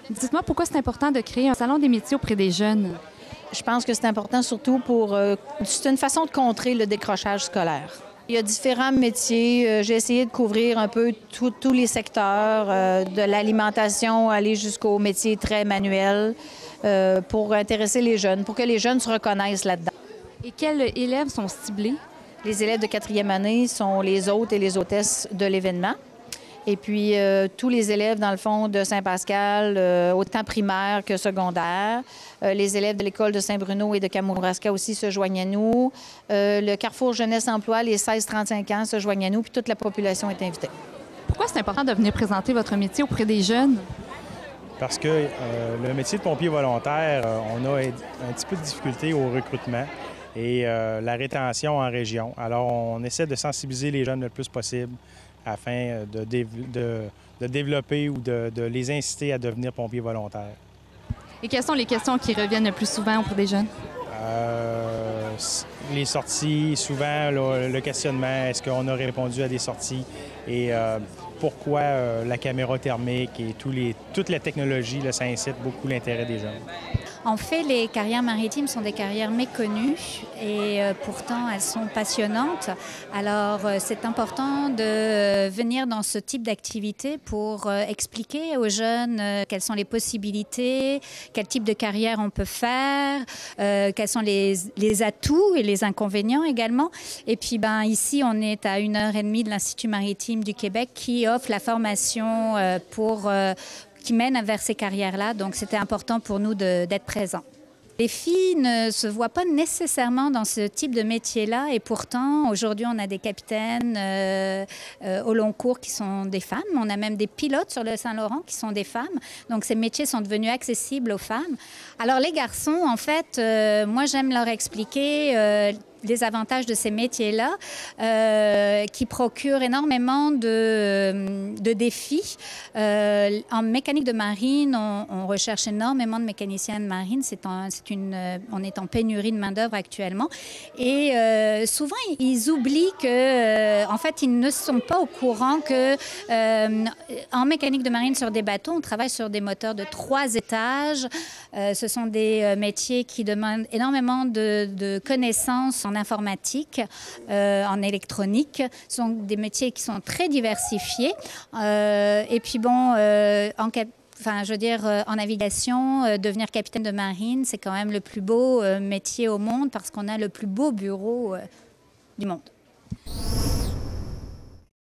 Dites-moi pourquoi c'est important de créer un salon des métiers auprès des jeunes? Je pense que c'est important surtout pour... c'est une façon de contrer le décrochage scolaire. Il y a différents métiers. J'ai essayé de couvrir un peu tous les secteurs, de l'alimentation, aller jusqu'aux métiers très manuels, pour intéresser les jeunes, pour que les jeunes se reconnaissent là-dedans. Et quels élèves sont ciblés? Les élèves de quatrième année sont les hôtes et les hôtesses de l'événement. Et puis, tous les élèves, dans le fond, de Saint-Pascal, autant primaire que secondaire. Les élèves de l'école de Saint-Bruno et de Kamouraska aussi se joignent à nous. Le Carrefour Jeunesse-Emploi, les 16-35 ans, se joignent à nous, puis toute la population est invitée. Pourquoi c'est important de venir présenter votre métier auprès des jeunes? Parce que le métier de pompier volontaire, on a un petit peu de difficulté au recrutement et la rétention en région. Alors, on essaie de sensibiliser les jeunes le plus possible afin de développer ou de les inciter à devenir pompiers volontaires. Et quelles sont les questions qui reviennent le plus souvent auprès des jeunes? Les sorties, souvent le questionnement, est-ce qu'on a répondu à des sorties et pourquoi la caméra thermique et toute la technologie, là, ça incite beaucoup l'intérêt des jeunes. En fait, les carrières maritimes sont des carrières méconnues et pourtant elles sont passionnantes. Alors c'est important de venir dans ce type d'activité pour expliquer aux jeunes quelles sont les possibilités, quel type de carrière on peut faire, quels sont les atouts et les inconvénients également. Et puis ici, on est à 1h30 de l'Institut maritime du Québec qui offre la formation qui mène vers ces carrières-là. Donc, c'était important pour nous d'être présents. Les filles ne se voient pas nécessairement dans ce type de métier-là et pourtant, aujourd'hui, on a des capitaines au long cours qui sont des femmes. On a même des pilotes sur le Saint-Laurent qui sont des femmes. Donc, ces métiers sont devenus accessibles aux femmes. Alors, les garçons, en fait, moi, j'aime leur expliquer les avantages de ces métiers-là qui procurent énormément de défis. En mécanique de marine, on recherche énormément de mécaniciens de marine. On est en pénurie de main-d'œuvre actuellement. Et souvent, ils oublient que, en fait, ils ne sont pas au courant que en mécanique de marine sur des bateaux, on travaille sur des moteurs de 3 étages. Ce sont des métiers qui demandent énormément de connaissances en informatique, en électronique. Ce sont des métiers qui sont très diversifiés. Et puis en navigation, devenir capitaine de marine, c'est quand même le plus beau métier au monde parce qu'on a le plus beau bureau du monde.